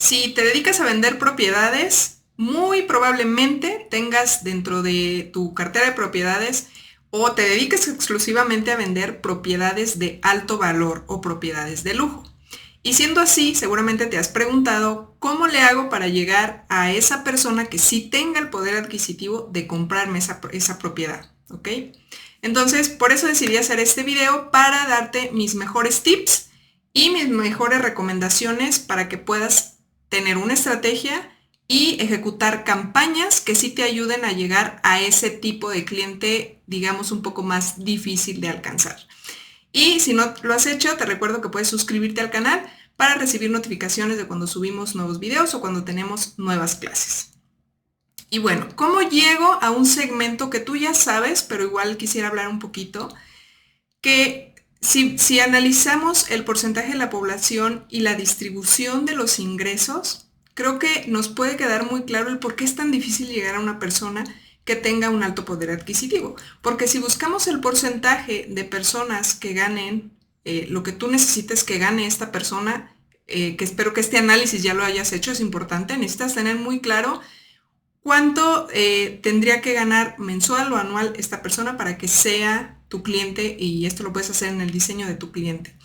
Si te dedicas a vender propiedades, muy probablemente tengas dentro de tu cartera de propiedades o te dediques exclusivamente a vender propiedades de alto valor o propiedades de lujo. Y siendo así, seguramente te has preguntado cómo le hago para llegar a esa persona que sí tenga el poder adquisitivo de comprarme esa propiedad, ¿ok? Entonces, por eso decidí hacer este video para darte mis mejores tips y mis mejores recomendaciones para que puedas tener una estrategia y ejecutar campañas que sí te ayuden a llegar a ese tipo de cliente, digamos, un poco más difícil de alcanzar. Y si no lo has hecho, te recuerdo que puedes suscribirte al canal para recibir notificaciones de cuando subimos nuevos videos o cuando tenemos nuevas clases. Y bueno, ¿cómo llego a un segmento que tú ya sabes, pero igual quisiera hablar un poquito? Que si analizamos el porcentaje de la población y la distribución de los ingresos, creo que nos puede quedar muy claro el por qué es tan difícil llegar a una persona que tenga un alto poder adquisitivo. Porque si buscamos el porcentaje de personas que ganen lo que tú necesites que gane esta persona, que espero que este análisis ya lo hayas hecho, es importante, necesitas tener muy claro cuánto tendría que ganar mensual o anual esta persona para que sea tu cliente, y esto lo puedes hacer en el diseño de tu cliente.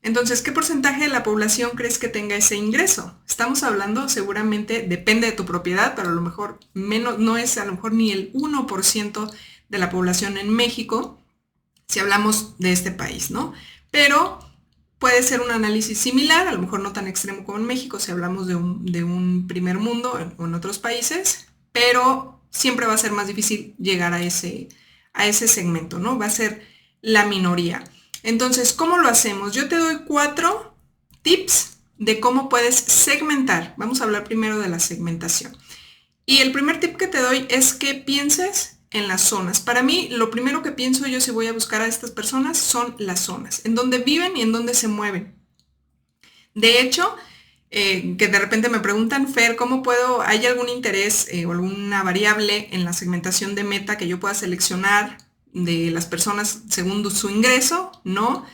Entonces, ¿qué porcentaje de la población crees que tenga ese ingreso? Estamos hablando, seguramente, depende de tu propiedad, pero a lo mejor menos, no es a lo mejor ni el 1% de la población en México, si hablamos de este país, ¿no? Pero puede ser un análisis similar, a lo mejor no tan extremo como en México, si hablamos de un primer mundo o en otros países, pero siempre va a ser más difícil llegar a ese segmento, ¿no? Va a ser la minoría. Entonces, ¿cómo lo hacemos? Yo te doy 4 tips de cómo puedes segmentar. Vamos a hablar primero de la segmentación. Y el primer tip que te doy es que pienses en las zonas. Para mí, lo primero que pienso yo si voy a buscar a estas personas son las zonas, en donde viven y en donde se mueven. De hecho, que de repente me preguntan, Fer, ¿cómo puedo, hay algún interés o alguna variable en la segmentación de meta que yo pueda seleccionar de las personas según su ingreso? No.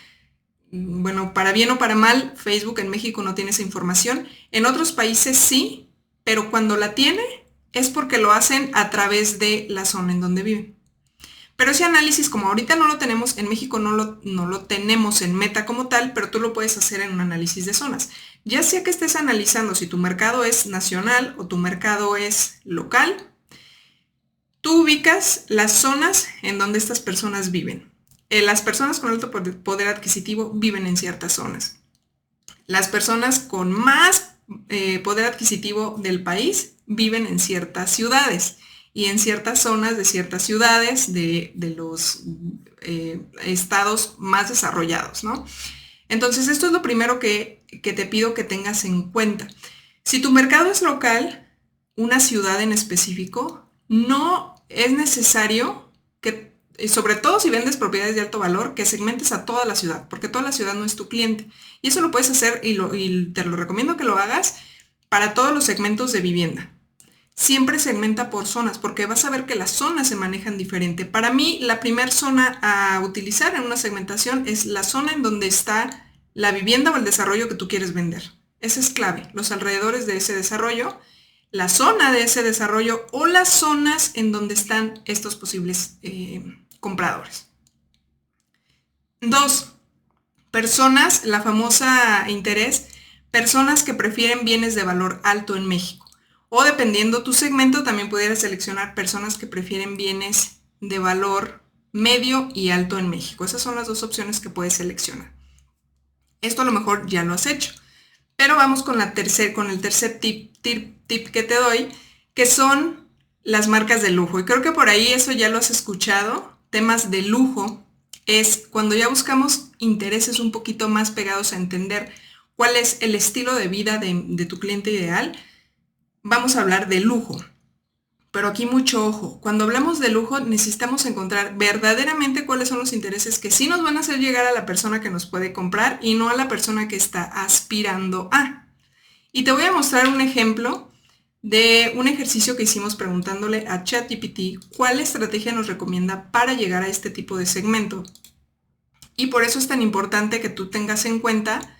Bueno, para bien o para mal, Facebook en México no tiene esa información. En otros países sí, pero cuando la tiene es porque lo hacen a través de la zona en donde viven. Pero ese análisis, como ahorita no lo tenemos, en México no lo tenemos en meta como tal, pero tú lo puedes hacer en un análisis de zonas. Ya sea que estés analizando si tu mercado es nacional o tu mercado es local, tú ubicas las zonas en donde estas personas viven. Las personas con alto poder adquisitivo viven en ciertas zonas. Las personas con más poder adquisitivo del país viven en ciertas ciudades y en ciertas zonas de ciertas ciudades de los estados más desarrollados, ¿no? Entonces, esto es lo primero que te pido que tengas en cuenta. Si tu mercado es local, una ciudad en específico, no es necesario que, sobre todo si vendes propiedades de alto valor, que segmentes a toda la ciudad, porque toda la ciudad no es tu cliente. Y eso lo puedes hacer y te lo recomiendo que lo hagas para todos los segmentos de vivienda. Siempre segmenta por zonas, porque vas a ver que las zonas se manejan diferente. Para mí, la primera zona a utilizar en una segmentación es la zona en donde está la vivienda o el desarrollo que tú quieres vender. Esa es clave, los alrededores de ese desarrollo, la zona de ese desarrollo o las zonas en donde están estos posibles compradores. 2, personas, la famosa interés, personas que prefieren bienes de valor alto en México. O dependiendo tu segmento, también pudieras seleccionar personas que prefieren bienes de valor medio y alto en México. Esas son las 2 opciones que puedes seleccionar. Esto a lo mejor ya lo has hecho. Pero vamos con el tercer tip que te doy, que son las marcas de lujo. Y creo que por ahí eso ya lo has escuchado. Temas de lujo es cuando ya buscamos intereses un poquito más pegados a entender cuál es el estilo de vida de tu cliente ideal. Vamos a hablar de lujo. Pero aquí mucho ojo, cuando hablamos de lujo necesitamos encontrar verdaderamente cuáles son los intereses que sí nos van a hacer llegar a la persona que nos puede comprar y no a la persona que está aspirando a. Y te voy a mostrar un ejemplo de un ejercicio que hicimos preguntándole a ChatGPT cuál estrategia nos recomienda para llegar a este tipo de segmento. Y por eso es tan importante que tú tengas en cuenta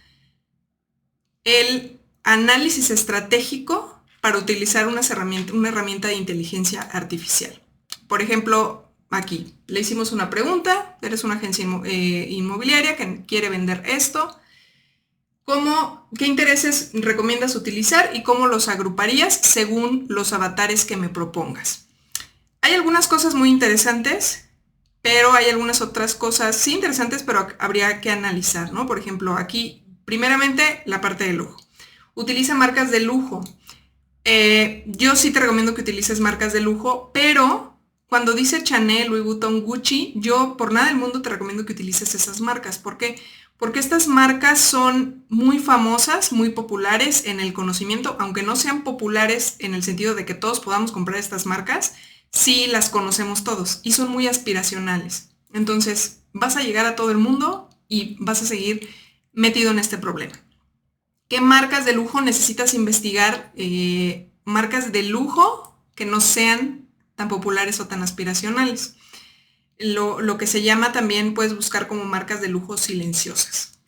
el análisis estratégico para utilizar una herramienta de inteligencia artificial. Por ejemplo, aquí le hicimos una pregunta, eres una agencia inmobiliaria que quiere vender esto. ¿Qué intereses recomiendas utilizar y cómo los agruparías según los avatares que me propongas? Hay algunas cosas muy interesantes, pero hay algunas otras cosas sí interesantes, pero habría que analizar, ¿no? Por ejemplo, aquí, primeramente, la parte de lujo. Utiliza marcas de lujo. Yo sí te recomiendo que utilices marcas de lujo, pero cuando dice Chanel, Louis Vuitton, Gucci, yo por nada del mundo te recomiendo que utilices esas marcas. ¿Por qué? Porque estas marcas son muy famosas, muy populares en el conocimiento, aunque no sean populares en el sentido de que todos podamos comprar estas marcas, sí las conocemos todos y son muy aspiracionales. Entonces vas a llegar a todo el mundo y vas a seguir metido en este problema. ¿Qué marcas de lujo necesitas investigar? Marcas de lujo que no sean tan populares o tan aspiracionales. Lo que se llama también, puedes buscar como marcas de lujo silenciosas.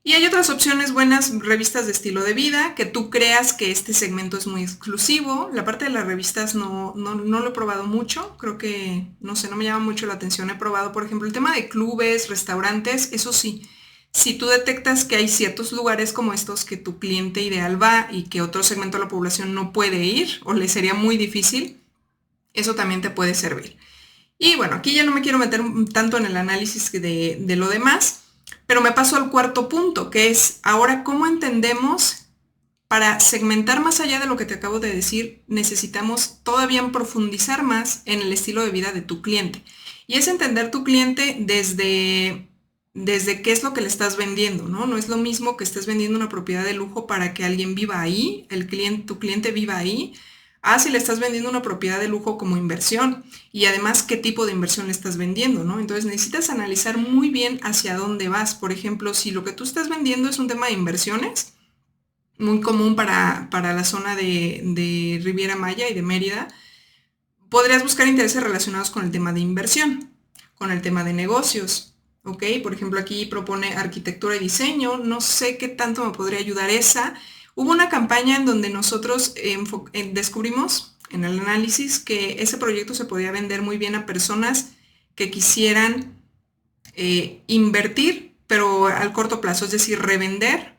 Y hay otras opciones buenas, revistas de estilo de vida, que tú creas que este segmento es muy exclusivo. La parte de las revistas no lo he probado mucho, creo que, no sé, no me llama mucho la atención. He probado, por ejemplo, el tema de clubes, restaurantes, eso sí. Si tú detectas que hay ciertos lugares como estos que tu cliente ideal va y que otro segmento de la población no puede ir o le sería muy difícil, eso también te puede servir. Y bueno, aquí ya no me quiero meter tanto en el análisis de lo demás, pero me paso al cuarto punto, que es ahora cómo entendemos para segmentar más allá de lo que te acabo de decir, necesitamos todavía profundizar más en el estilo de vida de tu cliente. Y es entender tu cliente desde qué es lo que le estás vendiendo, ¿no? No es lo mismo que estés vendiendo una propiedad de lujo para que alguien viva ahí, tu cliente viva ahí, si le estás vendiendo una propiedad de lujo como inversión y además qué tipo de inversión le estás vendiendo, ¿no? Entonces necesitas analizar muy bien hacia dónde vas. Por ejemplo, si lo que tú estás vendiendo es un tema de inversiones, muy común para la zona de Riviera Maya y de Mérida, podrías buscar intereses relacionados con el tema de inversión, con el tema de negocios, ¿ok? Por ejemplo, aquí propone arquitectura y diseño, no sé qué tanto me podría ayudar esa. Hubo una campaña en donde nosotros descubrimos en el análisis que ese proyecto se podía vender muy bien a personas que quisieran invertir, pero al corto plazo, es decir, revender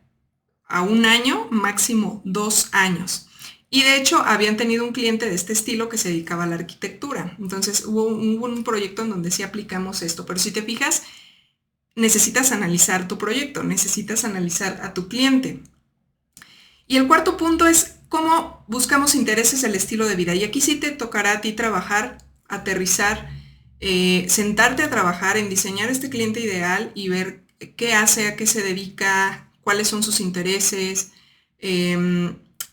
a 1 año, máximo 2 años. Y de hecho habían tenido un cliente de este estilo que se dedicaba a la arquitectura. Entonces hubo un proyecto en donde sí aplicamos esto. Pero si te fijas, necesitas analizar tu proyecto, necesitas analizar a tu cliente. Y el cuarto punto es cómo buscamos intereses del estilo de vida. Y aquí sí te tocará a ti trabajar, aterrizar, sentarte a trabajar en diseñar este cliente ideal y ver qué hace, a qué se dedica, cuáles son sus intereses,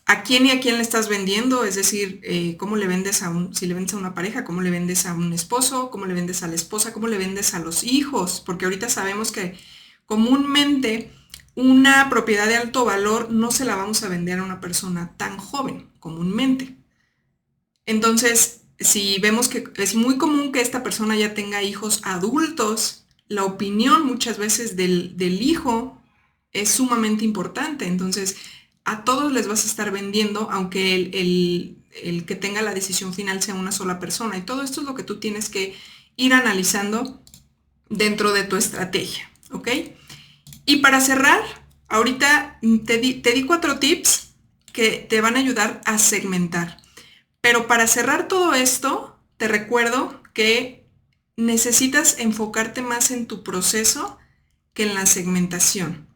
a quién y a quién le estás vendiendo, es decir, cómo le vendes si le vendes a una pareja, cómo le vendes a un esposo, cómo le vendes a la esposa, cómo le vendes a los hijos, porque ahorita sabemos que comúnmente una propiedad de alto valor no se la vamos a vender a una persona tan joven, comúnmente. Entonces, si vemos que es muy común que esta persona ya tenga hijos adultos, la opinión muchas veces del hijo es sumamente importante. Entonces, a todos les vas a estar vendiendo, aunque el que tenga la decisión final sea una sola persona. Y todo esto es lo que tú tienes que ir analizando dentro de tu estrategia, ¿ok? Y para cerrar, ahorita te di 4 tips que te van a ayudar a segmentar. Pero para cerrar todo esto, te recuerdo que necesitas enfocarte más en tu proceso que en la segmentación.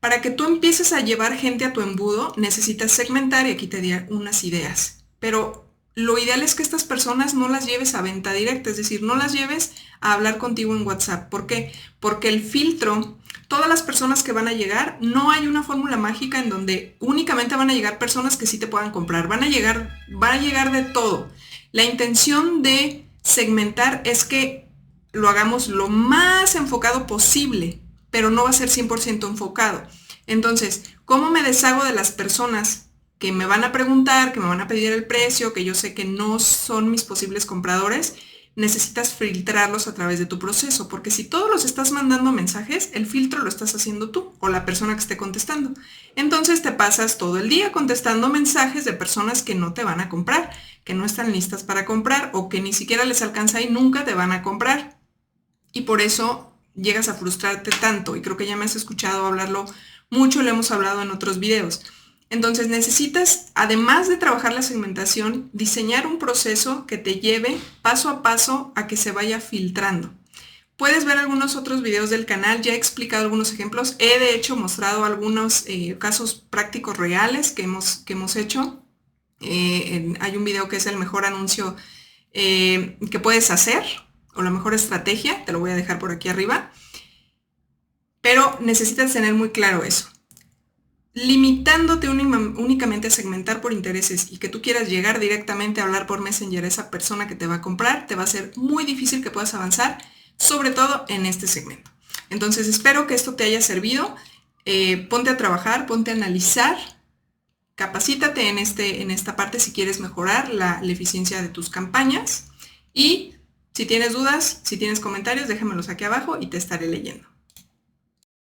Para que tú empieces a llevar gente a tu embudo, necesitas segmentar y aquí te di unas ideas. Pero lo ideal es que estas personas no las lleves a venta directa, es decir, no las lleves a hablar contigo en WhatsApp. ¿Por qué? Porque el filtro, todas las personas que van a llegar, no hay una fórmula mágica en donde únicamente van a llegar personas que sí te puedan comprar. Va a llegar de todo. La intención de segmentar es que lo hagamos lo más enfocado posible, pero no va a ser 100% enfocado. Entonces, ¿cómo me deshago de las personas que me van a preguntar, que me van a pedir el precio, que yo sé que no son mis posibles compradores? necesitas filtrarlos a través de tu proceso, porque si todos los estás mandando mensajes, el filtro lo estás haciendo tú o la persona que esté contestando. Entonces te pasas todo el día contestando mensajes de personas que no te van a comprar, que no están listas para comprar o que ni siquiera les alcanza y nunca te van a comprar. Y por eso llegas a frustrarte tanto, y creo que ya me has escuchado hablarlo mucho, lo hemos hablado en otros videos. Entonces necesitas, además de trabajar la segmentación, diseñar un proceso que te lleve paso a paso a que se vaya filtrando. Puedes ver algunos otros videos del canal, ya he explicado algunos ejemplos, he de hecho mostrado algunos casos prácticos reales que hemos hecho. Hay un video que es el mejor anuncio que puedes hacer, o la mejor estrategia, te lo voy a dejar por aquí arriba, pero necesitas tener muy claro eso. Limitándote únicamente a segmentar por intereses y que tú quieras llegar directamente a hablar por Messenger a esa persona que te va a comprar, te va a ser muy difícil que puedas avanzar, sobre todo en este segmento. Entonces espero que esto te haya servido. Ponte a trabajar, ponte a analizar, capacítate en esta parte si quieres mejorar la eficiencia de tus campañas, y si tienes dudas, si tienes comentarios, déjamelos aquí abajo y te estaré leyendo.